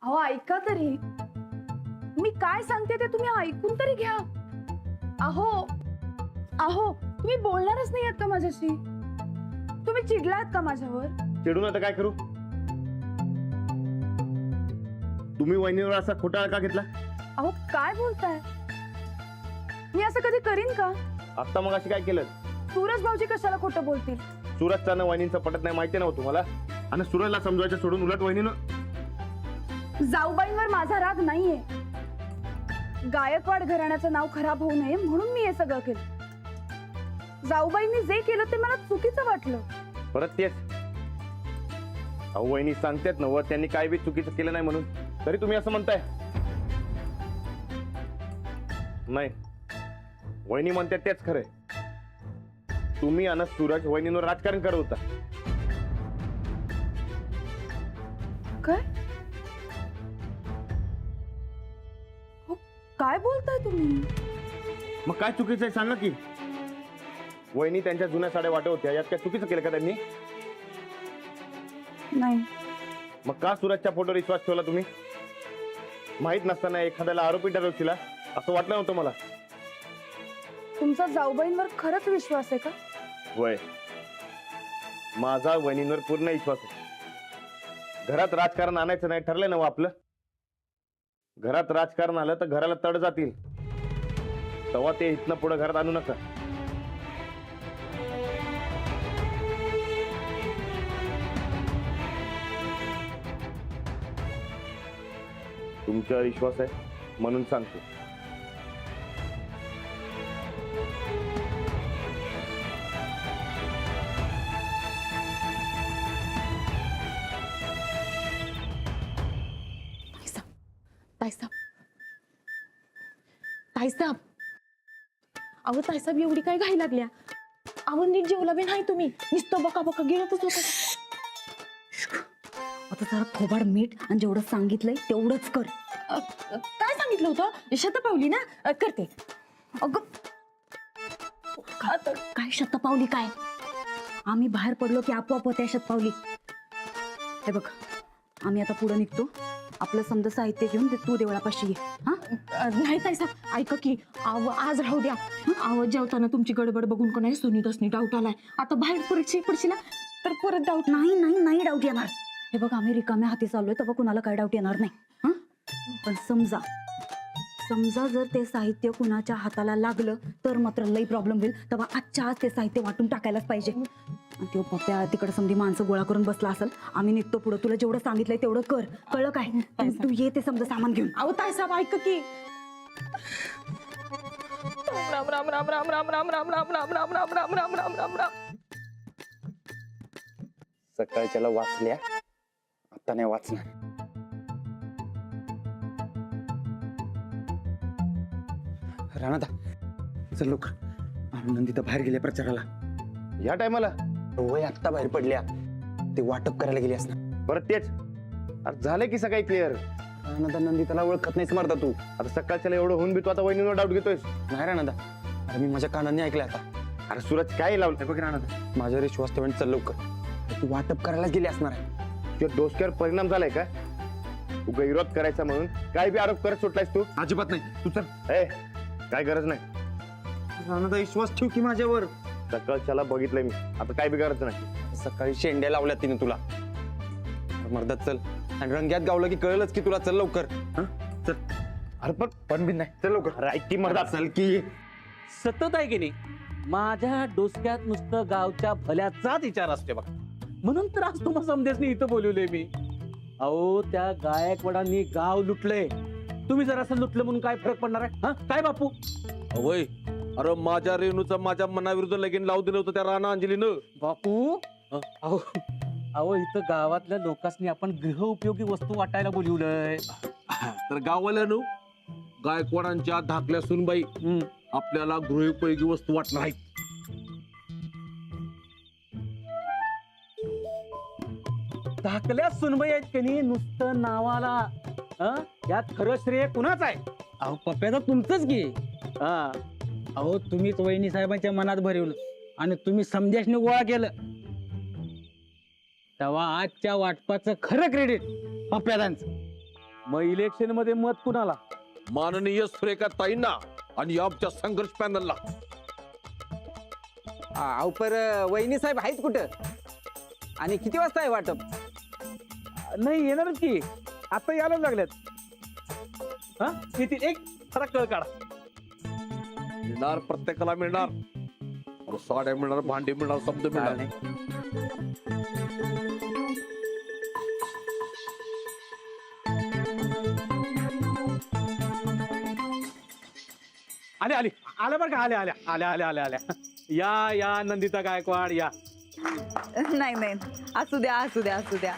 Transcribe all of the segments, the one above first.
अहो ऐका तरी, मी काय सांगते ते तुम्ही ऐकून तरी घ्या. अहो अहो तुम्ही बोलणारच नाही आहेत का माझ्याशी? तुम्ही चिडलात का माझ्यावर? चिडून आता काय करू? तुम्ही वहिनीवर असा खोटा का घेतला? अहो काय बोलताय? मी असं कधी करीन का? आता मग अशी काय केलं? सूरज भाऊजी कशाला खोटं बोलतील? सूरजचा न वहिनींचं पटत नाही माहिती नव्हतं तुम्हाला, आणि सूरजला समजवायचं सोडून उलट वहिनीनं. जाऊबाईंवर माझा राग नाहीये. गायकवाड घराण्याचं नाव खराब होऊ नये म्हणून मी हे सगळं केलं. जाऊबाईंनी जे केलं ते मला चुकीचं वाटलं. परत तेच. अहो वहिनी सांगतात ना व त्यांनी काय बी चुकीचं केलं नाही म्हणून, तरी तुम्ही असं म्हणताय. नाही, वहिनी म्हणतात तेच खरंय. तुम्ही आणि सूरज वहिनीवर राजकारण करत होता. काय? काय बोलताय तुम्ही? मग काय चुकीचं आहे सांगा की. वहिनी त्यांच्या जुन्या साड्या वाटत होत्या, यात काय चुकीचं केलं का त्यांनी? नाही. मग का सूरजच्या फोटोवर विश्वास ठेवला तुम्ही? माहित नसताना एखाद्याला आरोपी ठरवशीला असं वाटलं नव्हतं मला. तुमचा जाऊबाईंवर खरंच विश्वास आहे का? वय, माझा वहिनींवर पूर्ण विश्वास आहे. घरात राजकारण आणायचं नाही ठरलंय ना आपलं. घरात राजकारण आलं तर घराला तड जातील, तेव्हा ते इथनं पुढे घरात आणू नका. तुमच्यावर विश्वास आहे म्हणून सांगतो. ताईसाब, अहो ताईसाब एवढी काय घाई लागल्या? अहो नीट जेवला बी नाही तुम्ही, नुसतं बका बका गिळतच होता. आता जरा थोबाड मीठ आणि जेवढं सांगितलंय तेवढंच कर. काय सांगितलं होतं? शतपावली ना करते. अगं काय शतपावली काय? आम्ही बाहेर पडलो की आपोआप होत्या शतपावली. हे बघ, आम्ही आता पुढे निघतो. आपलं समजा साहित्य घेऊन तू देवळापाशी ये. हा नाही ताईसाब, ऐका की, अहो आज राहू द्या. अहो जेवताना तुमची गडबड बघून का नाही सुनीतासनी डाऊट आलाय. आता बाहेर परीक्षेत पडशील तर परत डाऊट. नाही नाही नाही डाऊट येणार. हे बघ, आम्ही रिकाम्या हाती चाललोय तेव्हा कुणाला काय डाऊट येणार नाही. हा, पण समजा समजा जर ते साहित्य कुणाच्या हाताला लागलं तर मात्र लई प्रॉब्लेम होईल. तेव्हा आजच्या आज ते साहित्य वाटून टाकायलाच पाहिजे. तो पप्प्या तिकडे समधी माणसं गोळा करून बसला असेल. आम्ही निघतो पुढे. तुला जेवढं सांगितलंय तेवढं कर. कळलं काय? तू ये ते समजा सामान घेऊन. अहो ताईसाब ऐका की. राम राम राम राम राम राम राम राम राम राम राम राम राम राम राम राम. सकाळच्याला वाचल्या, आता नाही वाचणार. राणादा चल लोक, नंदी तर बाहेर गेल्या प्रचाराला. या टायमाला वय आत्ता बाहेर पडल्या, ते वाटप करायला गेली असणार. परत तेच. अरे झालं की सकाळी क्लिअर. राणादा नंदी त्याला ओळखत नाहीच मारता तू. आता सकाळच्याला एवढं होऊन बी तू आता वहिनीवर डाऊट घेतोयस? नाही राणादा, अरे मी माझ्या कानांनी ऐकलं आता. अरे सूरज काय लावलं? बघ राणादा, माझ्यावर विश्वास ठेवून चल लवकर. तू वाटप करायला गेली असणार आहे. तुझ्या डोसक्यावर परिणाम झालाय का? तू गैरविरोध करायचा म्हणून काय बी आरोप करत सुटलायस तू? अजिबात नाही. तू चल. ए, काय गरज नाही. राणादा विश्वास ठेव की माझ्यावर. सकाळच्याला बघितलंय मी, आता काय बी गरज नाही. सकाळी शेंड्या लावल्या तिने तुला. मर्दात चल, आणि रंग्यात गावलं की कळलंच की तुला. चल लवकर. चल. अरे पण बी नाही. चल लवकर. अरे ऐक की मर्दा. चल की. सतत आहे की नाही, माझ्या डोसक्यात नुसतं गावच्या भल्याचाच विचार असते बघा. म्हणून तर आज तुम्हाला समजेच इथं बोलवले मी. अहो त्या गायकवाडांनी गाव लुटलंय. तुम्ही जर असं लुटलं म्हणून काय फरक पडणार आहे? हा काय बापू? अवय, अरे माझ्या रेणूचं माझ्या मनाविरुद्ध लगीन लावून दिलं होतं त्या राणा अंजलीनं. बापू अहो अहो इथं गावातल्या लोकांनी आपण गृह उपयोगी वस्तू वाटायला बोलवलंय. तर गाववाल्यानं गायकवाडांच्या धाकल्या सुनबाई आपल्याला गृहोपयोगी वस्तू वाटणार आहेत. धाकल्या सुनबाई आहेत की नाही नुसतं नावाला. यात खरं श्रेय कुणाच आहे? अहो पप्प्याचा तुमचंच की. हा, अहो तुम्हीच वहिनी साहेबांच्या मनात भरवलं आणि तुम्ही समजाशने गोळा केलं. तेव्हा आजच्या वाटपाचं खरं क्रेडिट पप्प्यादांचं. मग इलेक्शन मध्ये मत कुणाला? माननीय सुरेखा ताईंना आणि आमच्या संघर्ष पॅनलला. अहो पर वहिनी साहेब आहेत कुठं आणि किती वाजता आहे वाटप? नाही येणारच की, आता यायला लागल्यात. हा येतील, एक जरा कळ काढा. मिळणार, प्रत्येकाला मिळणार. अरे साड्या मिळणार, भांडी मिळणार, शब्द मिळणार. आले आले आल्या बरं का, आल्या आल्या आल्या आल्या आल्या आल्या. या या नंदिता गायकवाड या. नाही नाही, असू द्या असू द्या असू द्या.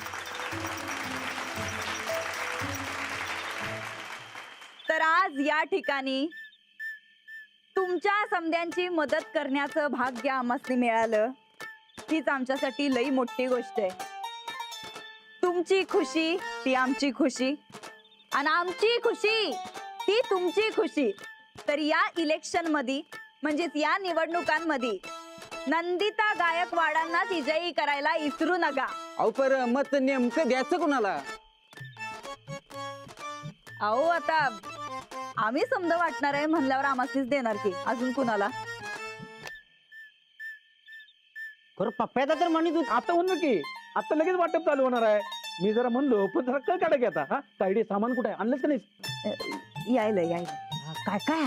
तर आज या ठिकाणी तुमच्या समध्यांची मदत करण्याचं भाग्य आम्हाला मिळालं, हीच आमच्यासाठी लई मोठी गोष्ट आहे. तुमची खुशी ती आमची खुशी आणि आमची खुशी ती तुमची खुशी. तर या इलेक्शन मध्ये म्हणजेच या निवडणुकांमध्ये नंदिता गायकवाडांना विजयी करायला विसरू नका. अहो पर मत नेमकं द्यायचं कुणाला? अहो आता आम्ही समजा वाटणार आहे म्हणल्यावर आम्हाच देणार की, अजून कुणाला? खरं पप्प्याचा तर म्हणत होता. आता म्हणलं की आता लगेच वाटप चालू होणार आहे. मी जरा म्हणलो पण जरा कळ काढा की आता. हा तायडे सामान कुठे आहे, आणलंच का नाही? यायला यायला. काय काय?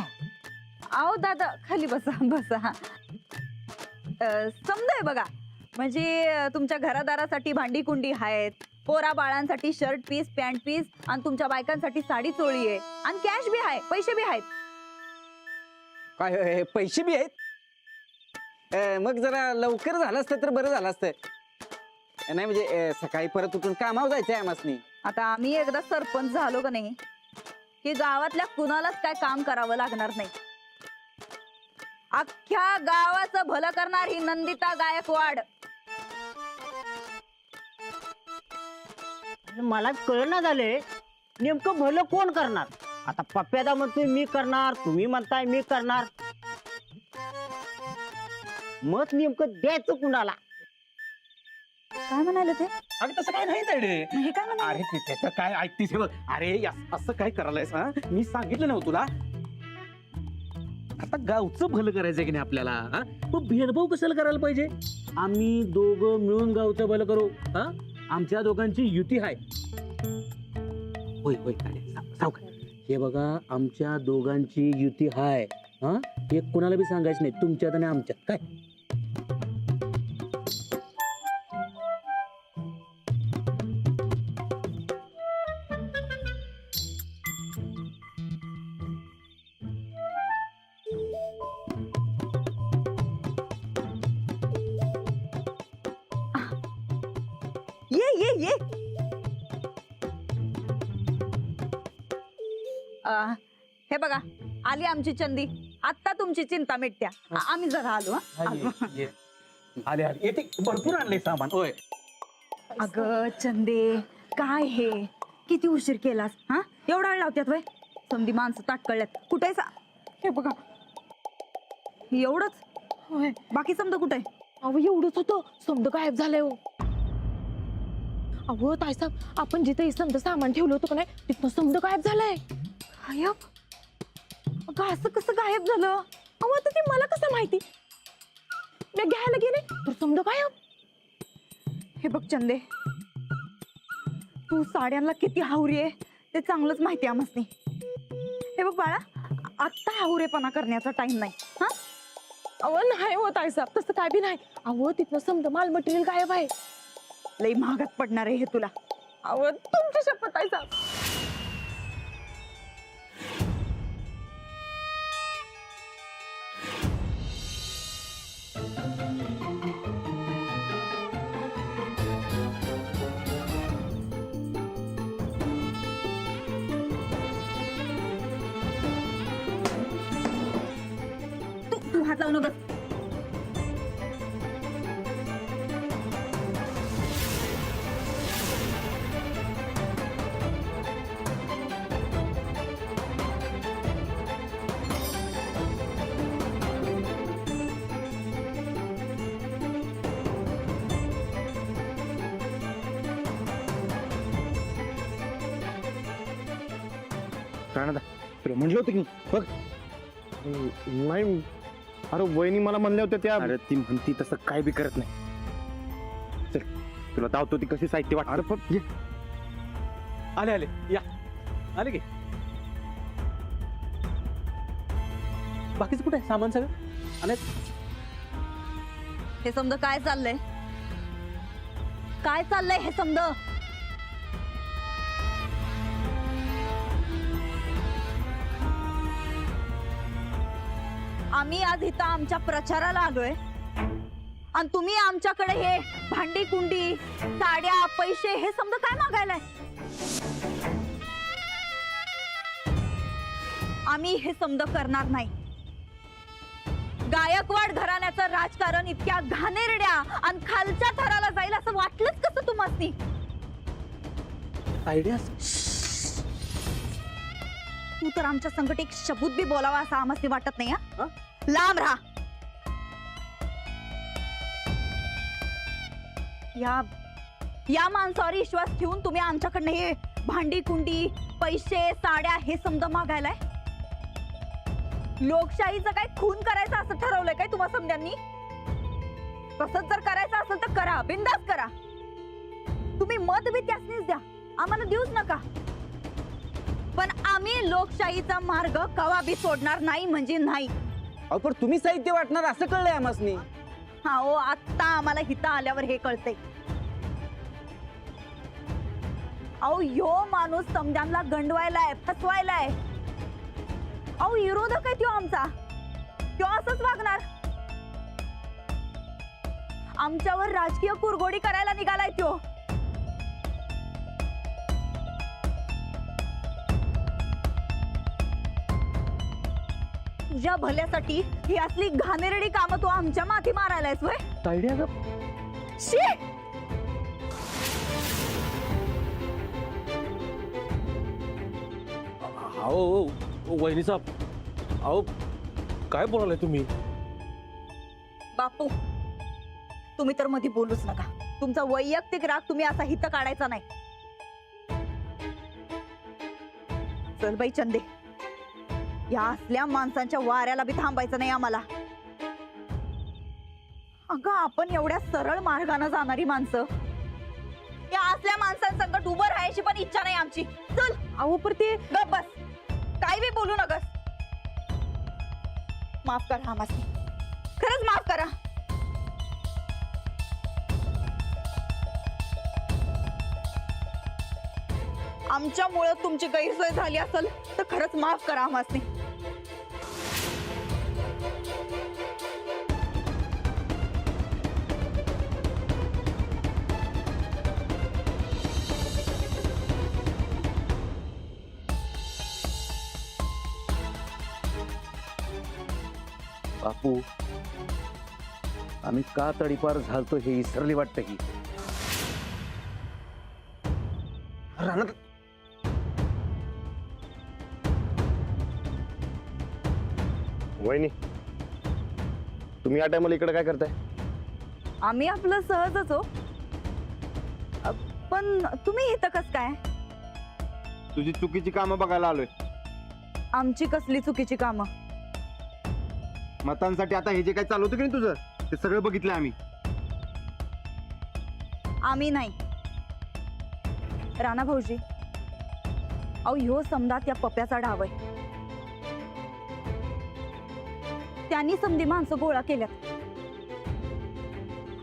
अहो दादा खाली बसा बसा. समजाय बघा, म्हणजे तुमच्या घरादारासाठी भांडी कुंडी आहेत, पोरा बाळांसाठी शर्ट पीस पॅन्ट पीस आणि तुमच्या बायकांसाठी साडी चोळी आहे आणि कॅश बी आहे, पैसे बी आहेत. काय पैसे बी आहेत? मग जरा लवकर झालं असतं तर बरं झालं असतं. नाही म्हणजे सकाळी परत उठून कामावर जायचंय आम्हासनी. आता आम्ही एकदा सरपंच झालो का नाही की गावातल्या कुणालाच काय काम करावं लागणार नाही. अख्ख्या गावाचं भलं करणार ही नंदिता गायकवाड. मला कळना झाले नेमकं भलं कोण करणार. आता पप्प्यादा म्हणतोय मी करणार, तुम्ही म्हणताय मी करणार. मत नेमकं द्यायचं कुणाला? काय म्हणाले ते? अरे तसं काय नाही तायडे. हे काय म्हणाले? अरे ते त्याचं काय ऐकतीस हे बघ. अरे असं काय करायलायस? हा मी सांगितलं नव्हतं तुला. आता गावचं भलं करायचंय की नाही आपल्याला. हा मग भेदभाव कशाला करायला पाहिजे? आम्ही दोघं मिळून गावचं भलं करू. हा आमच्या दोघांची युती आहे. होय होय सावकार, हे बघा आमच्या दोघांची युती आहे. हा हे कोणाला बी सांगायचं नाही, तुमच्यात आणि आमच्यात. काय ये ये ये. हे बघा आली आमची चंदी. आता तुमची चिंता मिटत्या. आम्ही जरा आलो. हा आलो. आले आले येते, भरपूर आणले सामान. होय अगं चंदे, काय हे किती उशीर केलास? हा एवढा वेळ लावत्यात वय? समधी माणसं ताटकळल्यात. कुठे हे बघा एवढंच? होय. बाकी समजा कुठे? अहो एवढंच होतं, समद गायब झालंय हो. अहो ताईसाहेब, आपण जिथे समद सामान ठेवलं होतं का नाही तिथं समद गायब झालंय. गायब? अगं असं कसं गायब झालं? अहो आता ते मला कसं माहिती? मी घ्यायला गेले तर समद गायब. हे बघ चंदे, तू साड्यांना किती हावरी आहे ते चांगलंच माहिती आहे आम्हाला. हे बघ बाळा, आत्ता हावरेपणा करण्याचा टाइम नाही. हा अहो नाही हो ताईसाहेब, तसं काय बी नाही. अहो तिथनं समद माल मटेरियल गायब आहे. लई महागात पडणार आहे हे तुला. अहो तुमची शपथ ताईसाहेब. तू हात लावू नका. राणा तुला म्हणलं होतं की बघ. नाही अरे वहिनी मला म्हणल्या होत्या त्या अरे ती म्हणती तसं काय बी करत नाही. चल तुला धावतो ती कशी साहित्य वाट. अरे पण ये. आले आले या आले की बाकीचं कुठे आहे सामान सगळं आणि हे समजा काय चाललंय, काय चाललंय हे समजा. आम्ही आज इथं आमच्या प्रचाराला आलोय आणि तुम्ही आमच्याकडे हे भांडी कुंडी साड्या पैसे हे समजा काय मागायलाय. आम्ही हे समजा करणार नाही. गायकवाड घराण्याचं राजकारण इतक्या घाणेरड्या आणि खालच्या थराला जाईल असं वाटलंच कसं तुम्हासनी. आयडिया तू तर आमच्या संकट एक शब्द बी बोलावा असं आम्हाला वाटत नाही. हा? हा लांब राहा. या माणसावर विश्वास ठेवून तुम्ही आमच्याकडनं हे भांडी कुंडी पैसे साड्या हे समजा मागायलाय. लोकशाहीचं काय खून करायचं असं ठरवलंय काय तुम्हा समद्यांनी. तसंच जर करायचं असेल तर करा, बिंदास करा. तुम्ही मत बी त्यासनीच द्या, आम्हाला देऊच नका. पण आम्ही लोकशाहीचा मार्ग कवा बी सोडणार नाही म्हणजे नाही. अहो पण तुम्ही साहित्य वाटणार असं कळलंय आम्हासनी. हा ओ आत्ता आम्हाला हिता आल्यावर हे कळतंय. अहो यो माणूस समद्यांना गंडवायलाय, फसवायलाय. अहो विरोधक आहे त्यो आमचा, त्यो असंच वागणार. आमच्यावर राजकीय कुरघोडी करायला निघालाय त्यो. तुझ्या भल्यासाठी ही असली घाणेरडी कामं तू आमच्या माथी मारायलायस वय. आयडिया शी. अहो वहिनी साहेब, अहो काय बोलायला तुम्ही. बापू तुम्ही तर मध्ये बोलूच नका. तुमचा वैयक्तिक राग तुम्ही असा हित काढायचा नाही. चल बाई चंदे, या असल्या माणसांच्या वाऱ्याला बी थांबायचं नाही आम्हाला. अगं आपण एवढ्या सरळ मार्गाने जाणारी माणसं, या असल्या माणसांसंकट उभं राहायची पण इच्छा नाही आमची. चल. अहो पर ते गप बस, काय बी बोलू नकस. माफ करा आम्हाला, खरंच माफ करा. आमच्यामुळे तुमची गैरसोय झाली असेल तर खरंच माफ करा आम्हाला. बापू आम्ही का तडीपार झालतो हे विसरली वाटतं की. राणा वहिनी तुम्ही या टायमाला इकडे काय करताय. आम्ही आपलं सहजच हो. पण तुम्ही इथं कस काय. तुझी चुकीची कामं बघायला आलोय. आमची कसली चुकीची कामं. मतांसाठी आता हे जे काय चालू होतं की नाही तुझं, ते सगळं बघितलंय आम्ही. आम्ही नाही. राणा भाऊजी, अहो ह्यो समजा त्या पप्याचा डाव आहे. त्यांनी समधी माणसं गोळा केल्यात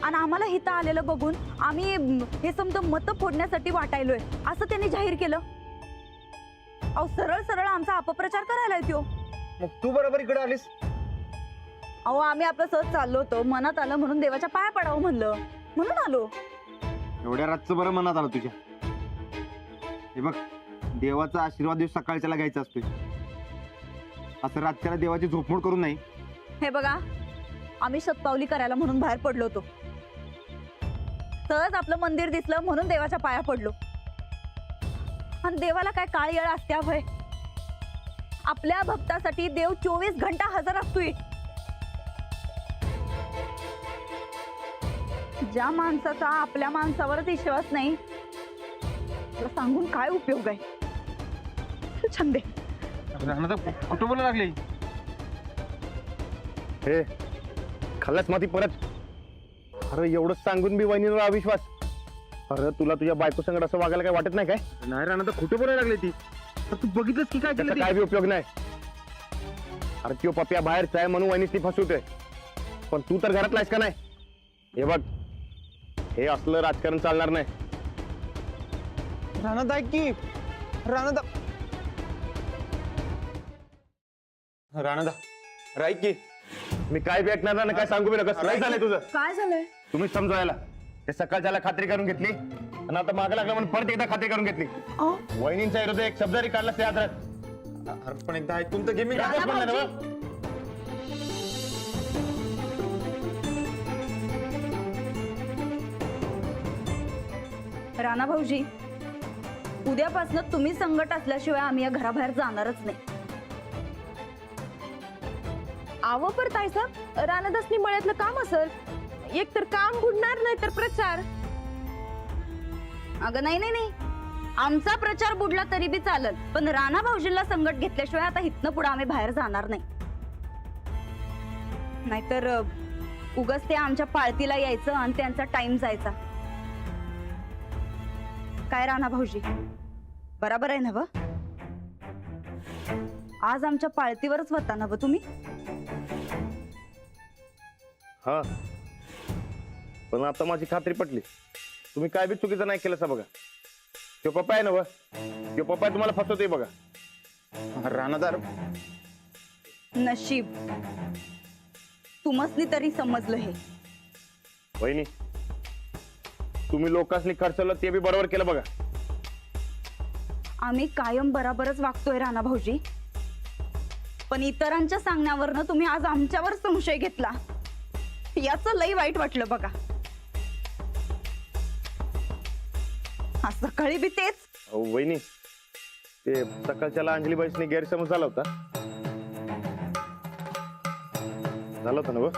आणि आम्हाला हिता आलेलं बघून आम्ही हे समजा मत फोडण्यासाठी वाटायलोय असं त्यांनी जाहीर केलं. अहो सरळ सरळ आमचा अपप्रचार करायला येतो. मग तू बरोबर इकडे आलीस. अहो आम्ही आपलं सहज चाललो होतो, मनात आलं म्हणून देवाच्या पाया पडावं म्हणलं, म्हणून आलो. एवढ्या रातचं बरं मनात आलं तुझ्या. हे बघ, देवाचा आशीर्वाद दिवस सकाळच्याला घ्यायचा असतोय. असं रातच्याला देवाची झोपमोड करून नाही. हे बघा, आम्ही शतपावली करायला म्हणून बाहेर पडलो होतो. सहज आपलं मंदिर दिसलं म्हणून देवाच्या पाया पडलो. आणि देवाला काय काळ येळ असत्या भय. आपल्या भक्तासाठी देव 24 घंटा हजर असतोय. ज्या माणसाचा आपल्या माणसावरच विश्वास नाही त्याला सांगून काय उपयोग आहे. छंदे कुठं बोलायला लागली? हे खाल्लास माती परत. अरे एवढं सांगून बी वहिनीवर अविश्वास. अरे तुला तुझ्या बायको संगत असं वागायला काय वाटत नाही काय? नाही राणा तर कुठं बोलायला लागली ती. तू बघितलंस की काय त्याचा काय बी उपयोग नाही. अरे त्यो पप्या बाहेरचा आहे म्हणून वहिनीच ती फसवतोय. पण तू तर घरातला आहेस का नाही? हे बघ, हे असलं राजकारण चालणार नाही. राणा ऐक की. राणा राईक की. मी काय बी ऐकणार नाही, काय सांगू बी नका. काय झालंय तुझं? काय झालंय? तुम्ही समजायला ते सकाळच्याला खात्री करून घेतली आणि आता मागे लागला म्हणून परत एकदा खात्री करून घेतली. अहो, वहिनींच्या विरोधात एक शब्द जरी काढला ते याद अरे पण एकदा ऐकून तर घे. मी राहत. राणा भाऊजी, उद्यापासून तुम्ही संकट असल्याशिवाय आम्ही या घराबाहेर जाणारच नाही. आव पर ताईसाहेब, रानादासनी मळ्यातलं काम असल. एक तर काम बुडणार नाही तर प्रचार. अगं नाही नाही नाही, आमचा प्रचार बुडला तरी बी चालल, पण राणा भाऊजींना संकट घेतल्याशिवाय आता इथनं पुढे आम्ही बाहेर जाणार नाही. नाहीतर उगाच ते आमच्या पाळतीला यायचं आणि त्यांचा टाइम जायचा. काय राणा भाऊजी, बरोबर आहे ना व? आज आमच्या पाळतीवरच होता ना व तुम्ही? हा, पण आता माझी खात्री पटली. तुम्ही काय बी चुकीचं नाही केलं बघा. तो पप्पा आहे ना व, तो पप्पा तुम्हाला फसवतोय बघा. राणादार नशीब तुमसनी तरी समजलं हे. वहिनी, तुम्ही लोकांनी खर्चलं ते बी बरोबर केलं बघा. आम्ही कायम बराबरच वागतोय राणा भाऊजी, पण इतरांच्या सांगण्यावरनं तुम्ही आज आमच्यावर संशय घेतला. याचं लई वाईट वाटलं बघा. आज सकाळी बी तेच. अहो वहिनी, ते सकाळच्याला अंजली बाईसनी गैरसमज झाला होता. झालं होतं ना व?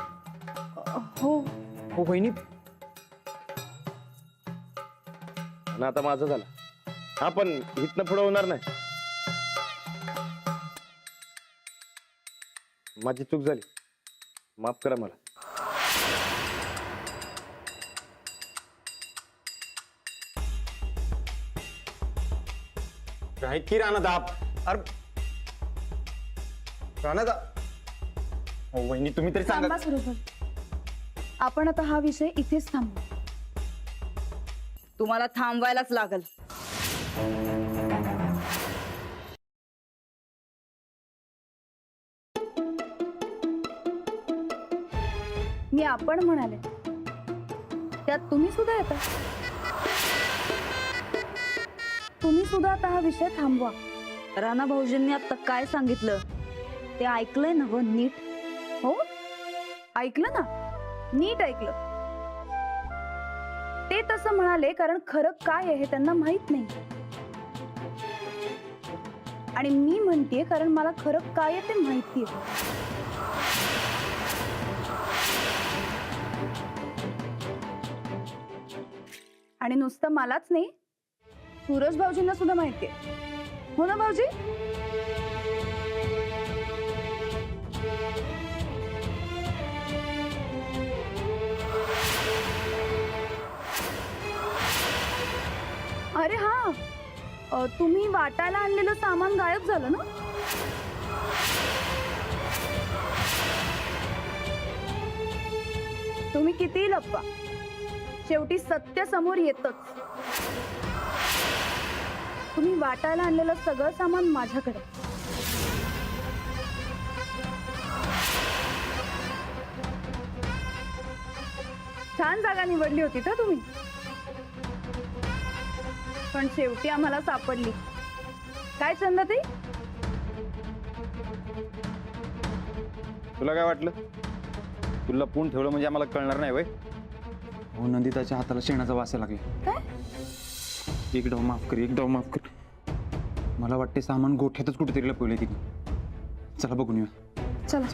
हो. हो बहिणी. आणि आता माझं झालं. हा, पण इथनं पुढं होणार नाही. माझी चूक झाली, माफ करा मला. राईक की राणादाब. अरे राणादा. हो वहिनी, तुम्ही तरी सांगा. थांबा बरोबर. आपण आता हा विषय इथेच थांबू. तुम्हाला थांबवायलाच लागल. मी आपण म्हणाले त्यात तुम्ही सुद्धा येता. तुम्ही सुद्धा आता हा विषय थांबवा. राणा भाऊजींनी आता काय सांगितलं ते ऐकलंय ना व नीट? हो, ऐकलं ना, नीट ऐकलं. ते तसं म्हणाले कारण खरं काय आहे हे त्यांना माहित नाही. आणि मी म्हणतेय कारण मला खरं काय आहे ते माहितीये. आणि नुसतं मलाच नाही, सूरज भाऊजींना सुद्धा माहितीये. हो ना भाऊजी? अरे हा, तुम्ही वाटायला आणलेलं सामान गायब झालं ना? तुम्ही कितीही लपवा, शेवटी सत्य समोर येतच. तुम्ही वाटायला आणलेलं सगळं सामान माझ्याकडे. छान जागा निवडली होती तर तुम्ही, पण शेवटी आम्हाला सापडली. काय चंदाताई? तुला काय वाटलं? तुला लपवून ठेवलं म्हणजे आम्हाला कळणार नाही वय? हो, नंदिताच्या हाताला शेणाचा वास लागला. काय? एक डाव माफ कर, एक डाव माफ कर. मला वाटते सामान गोठ्यातच कुठेतरी लपवलंय तिने. चला बघून येऊ. चला.